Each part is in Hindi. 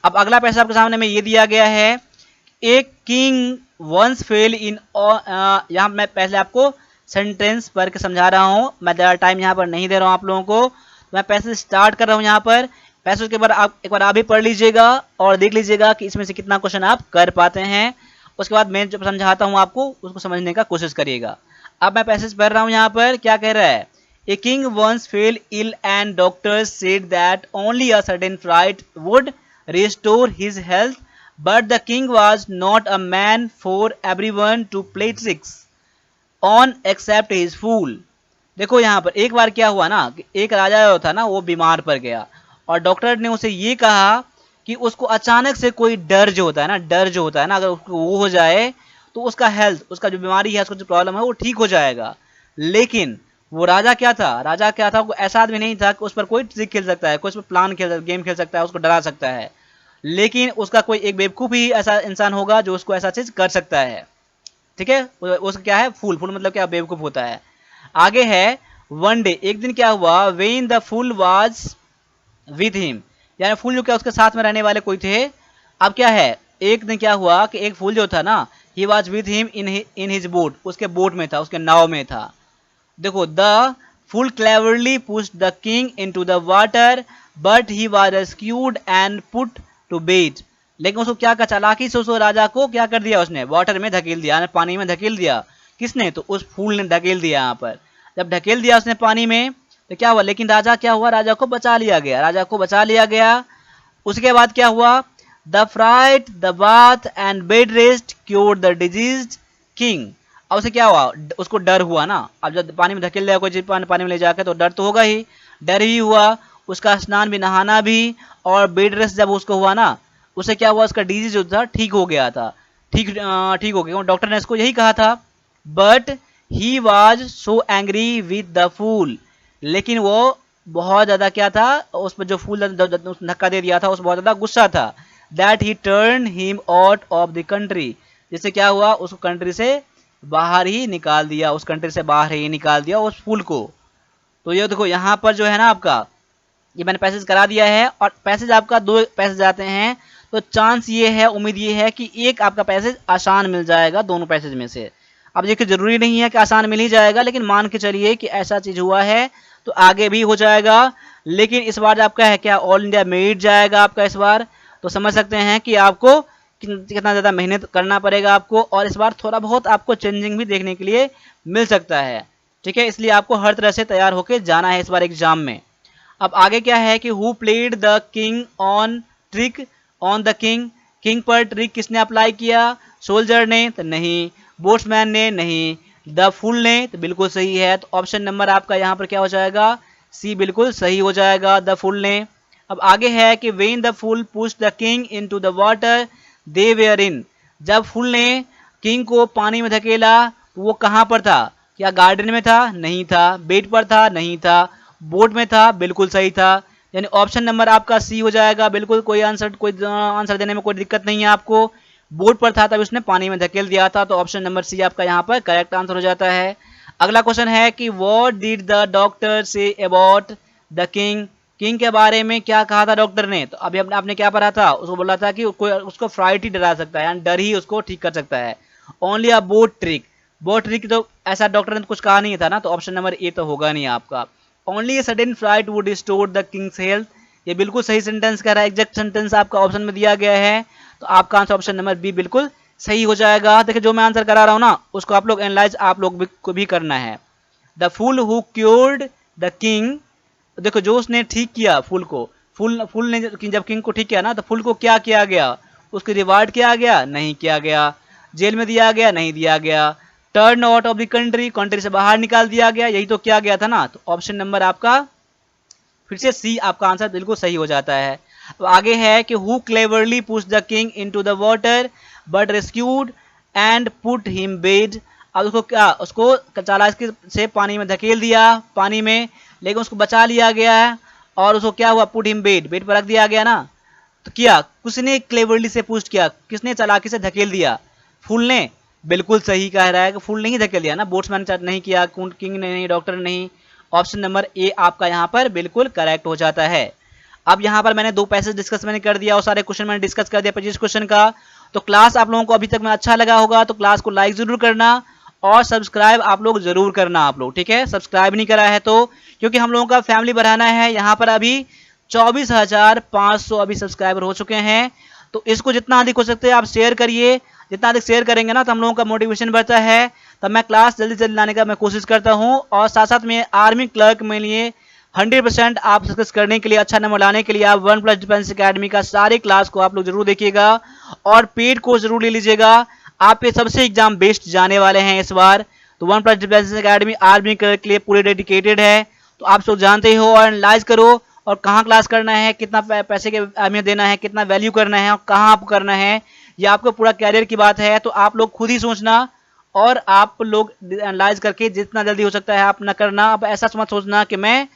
अब अगला पैसेज आपके सामने में ये दिया गया है, एक किंग वंस फेल इन, यहाँ मैं पहले आपको सेंटेंस पढ़ के समझा रहा हूँ, मैं ज़्यादा टाइम यहाँ पर नहीं दे रहा हूँ आप लोगों को। तो मैं पैसेज स्टार्ट कर रहा हूँ यहाँ पर। पैसेज के बाद आप एक बार आप भी पढ़ लीजिएगा और देख लीजिएगा कि इसमें से कितना क्वेश्चन आप कर पाते हैं। उसके बाद मैं जब समझाता हूँ आपको उसको समझने का कोशिश करिएगा। अब मैं पैसेज पढ़ रहा हूँ यहाँ पर, क्या कह रहा है, a king once fell ill and doctors said that only a sudden fright would restore his health, but the king was not a man for everyone to play tricks on except his fool। देखो यहाँ पर एक बार क्या हुआ ना कि एक राजा जो था ना वो बीमार पड़ गया और डॉक्टर ने उसे ये कहा कि उसको अचानक से कोई डर जो होता है ना, डर जो होता है ना, अगर उसको वो हो जाए तो उसका हेल्थ, उसका जो बीमारी है, उसका जो प्रॉब्लम है वो ठीक हो जाएगा। लेकिन वो राजा क्या था, राजा क्या था, वो ऐसा आदमी नहीं था कि उस पर कोई ट्रिक खेल सकता है, कोई उस पर प्लान खेल, गेम खेल सकता है, उसको डरा सकता है। लेकिन उसका कोई एक बेवकूफ़ ही ऐसा इंसान होगा जो उसको ऐसा चीज़ कर सकता है। ठीक है, उसका क्या है, फूल, फूल मतलब क्या, बेवकूफ़ होता है। आगे है, वन डे, एक दिन क्या हुआ, when the fool was with him, यानी फूल जो क्या उसके साथ में रहने वाले कोई थे। अब क्या है, एक दिन क्या हुआ कि एक फूल जो था ना, he was with him in his boat, उसके बोट में था, उसके नाव में था। देखो, the fool cleverly pushed the king into the water but he was rescued and put to bed. लेकिन उसको क्या, चालाकी से उस राजा को क्या कर दिया, उसने वाटर में धकेल दिया, पानी में धकेल दिया। किसने, तो उस फूल ने धकेल दिया। यहाँ पर जब धकेल दिया उसने पानी में तो क्या हुआ, लेकिन राजा क्या हुआ, राजा को बचा लिया गया, राजा को बचा लिया गया। उसके बाद क्या हुआ, the fright the bath and bed rest cure the disease king. अब उसे क्या हुआ, उसको डर हुआ ना, अब जब पानी में धकेल दिया कोई चीज, पानी में ले जाकर, तो डर तो होगा ही, डर ही हुआ, उसका स्नान भी, नहाना भी, और बेड रेस्ट जब उसको हुआ ना, उसे क्या हुआ, उसका डिजीज जो था ठीक हो गया था, ठीक हो गया, डॉक्टर ने इसको यही कहा था। But he was so angry with the fool, लेकिन वो बहुत ज्यादा क्या था, उस पर जो फूल धक्का दे दिया था उस बहुत ज्यादा गुस्सा था। That he turn him out of the country, जिससे क्या हुआ, उसको कंट्री से बाहर ही निकाल दिया, उस कंट्री से बाहर ही निकाल दिया उस फूल को। तो ये देखो यहाँ पर जो है ना आपका, ये मैंने पैसेज करा दिया है, और पैसेज आपका दो पैसेज आते हैं, तो चांस ये है, उम्मीद ये है कि एक आपका पैसेज आसान मिल जाएगा दोनों पैसेज में से। अब देखिए, जरूरी नहीं है कि आसान मिल ही जाएगा, लेकिन मान के चलिए कि ऐसा चीज हुआ है तो आगे भी हो जाएगा। लेकिन इस बार आपका है क्या, ऑल इंडिया मेरिट जाएगा आपका इस बार, तो समझ सकते हैं कि आपको कितना ज़्यादा मेहनत करना पड़ेगा आपको, और इस बार थोड़ा बहुत आपको चेंजिंग भी देखने के लिए मिल सकता है। ठीक है, इसलिए आपको हर तरह से तैयार होकर जाना है इस बार एग्जाम में। अब आगे क्या है कि who played the king on trick on the king, king पर ट्रिक किसने अप्लाई किया, सोल्जर ने, तो नहीं, बोट्समैन ने, नहीं, द फूल ने, तो बिल्कुल सही है। तो ऑप्शन नंबर आपका यहाँ पर क्या हो जाएगा, सी बिल्कुल सही हो जाएगा, द फूल ने। अब आगे है कि when the fool push the king into the water they were in, जब फूल ने किंग को पानी में धकेला तो वो कहाँ पर था, क्या गार्डन में था, नहीं था, बेड पर था, नहीं था, बोट में था, बिल्कुल सही था। यानी ऑप्शन नंबर आपका सी हो जाएगा, बिल्कुल कोई आंसर देने में कोई दिक्कत नहीं है आपको। बोट पर था तभी उसने पानी में धकेल दिया था, तो ऑप्शन नंबर सी आपका यहाँ पर करेक्ट आंसर हो जाता है। अगला क्वेश्चन है कि what did the doctor say about the king, king के बारे में क्या कहा था डॉक्टर ने। तो अभी आपने क्या पढ़ा था, उसको बोला था कि कोई उसको फ्राइट ही डरा सकता है, यानी डर ही उसको ठीक कर सकता है। ओनली अ बोट ट्रिक, बोट ट्रिक तो ऐसा डॉक्टर ने कुछ कहा नहीं था ना, तो ऑप्शन नंबर ए तो होगा नहीं आपका। Only a sudden fright would restore the king's health, ये बिल्कुल सही सेंटेंस कह रहा है, एग्जैक्ट सेंटेंस आपका ऑप्शन में दिया गया है, तो आपका आंसर ऑप्शन नंबर बी बिल्कुल सही हो जाएगा। देखिए, जो मैं आंसर करा रहा हूँ ना उसको आप लोग एनालाइज आप लोग को भी करना है। The fool who cured the king, देखो जो उसने ठीक किया फूल को, फूल ने जब किंग को ठीक किया ना, तो फूल को क्या किया गया, उसकी रिवार्ड किया गया, नहीं किया गया, जेल में दिया गया, नहीं दिया गया, turn out of the country, country से बाहर निकाल दिया गया, यही तो किया गया था ना। तो ऑप्शन नंबर आपका फिर से सी आपका आंसर बिल्कुल सही हो जाता है। अब आगे है कि who cleverly push the king into the water but rescued and put him bed, अब उसको क्या, उसको चालाकी से पानी में धकेल दिया, पानी में, लेकिन उसको बचा लिया गया है, और उसको क्या हुआ, पुट हिम बेड, बेड पर रख दिया गया ना। तो किया किसने, क्लेवरली से पुश किया, किसने चालाकी से धकेल दिया, फूल ने, बिल्कुल सही कह रहा है कि फूल ने ही धकेल दिया ना, बोट्समैन नहीं किया, किंग ने नहीं, डॉक्टर ने नहीं। ऑप्शन नंबर ए आपका यहाँ पर बिल्कुल करेक्ट हो जाता है। अब यहाँ पर मैंने 2 पैसेज डिस्कस मैंने कर दिया और सारे क्वेश्चन मैंने डिस्कस कर दिया 25 क्वेश्चन का। तो क्लास आप लोगों को अभी तक में अच्छा लगा होगा तो क्लास को लाइक जरूर करना और सब्सक्राइब आप लोग जरूर करना आप लोग, ठीक है। सब्सक्राइब नहीं करा है तो, क्योंकि हम लोगों का फैमिली बढ़ाना है। यहाँ पर अभी 24,500 अभी सब्सक्राइबर हो चुके हैं। तो इसको जितना अधिक हो सकते हैं आप शेयर करिए, जितना अधिक शेयर करेंगे ना तो हम लोगों का मोटिवेशन बढ़ता है। तब मैं क्लास जल्दी जल्दी लाने का मैं कोशिश करता हूँ और साथ साथ में आर्मी क्लर्क में लिए 100% आप सक्सेस करने के लिए, अच्छा नंबर लाने के लिए आप OnePlus डिफेंस एकेडमी का सारे क्लास को आप लोग जरूर देखिएगा और पेड कोर्स जरूर ले लीजिएगा। आप ये सबसे एग्जाम बेस्ट जाने वाले हैं इस बार। तो OnePlus डिफेंस एकेडमी आर्मी के लिए पूरे डेडिकेटेड है। तो आप सब जानते हो और एनालाइज करो और कहाँ क्लास करना है, कितना पैसे के अहमियत देना है, कितना वैल्यू करना है और कहाँ आपको करना है, ये आपको पूरा कैरियर की बात है। तो आप लोग खुद ही सोचना और आप लोग एनालाइज करके जितना जल्दी हो सकता है आप ना करना। अब ऐसा मत सोचना कि मैं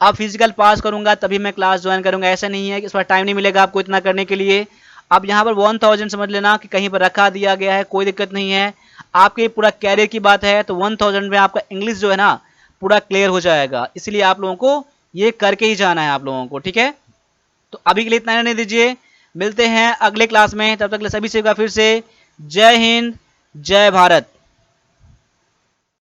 अब फिजिकल पास करूंगा तभी मैं क्लास ज्वाइन करूंगा, ऐसा नहीं है कि इस बार टाइम नहीं मिलेगा आपको इतना करने के लिए। अब यहाँ पर 1000 समझ लेना कि कहीं पर रखा दिया गया है, कोई दिक्कत नहीं है। आपके पूरा कैरियर की बात है तो 1000 में आपका इंग्लिश जो है ना पूरा क्लियर हो जाएगा। इसलिए आप लोगों को ये करके ही जाना है आप लोगों को, ठीक है। तो अभी के लिए इतना रहने दीजिए, मिलते हैं अगले क्लास में। तब तक के लिए सभी से फिर से जय हिंद, जय भारत।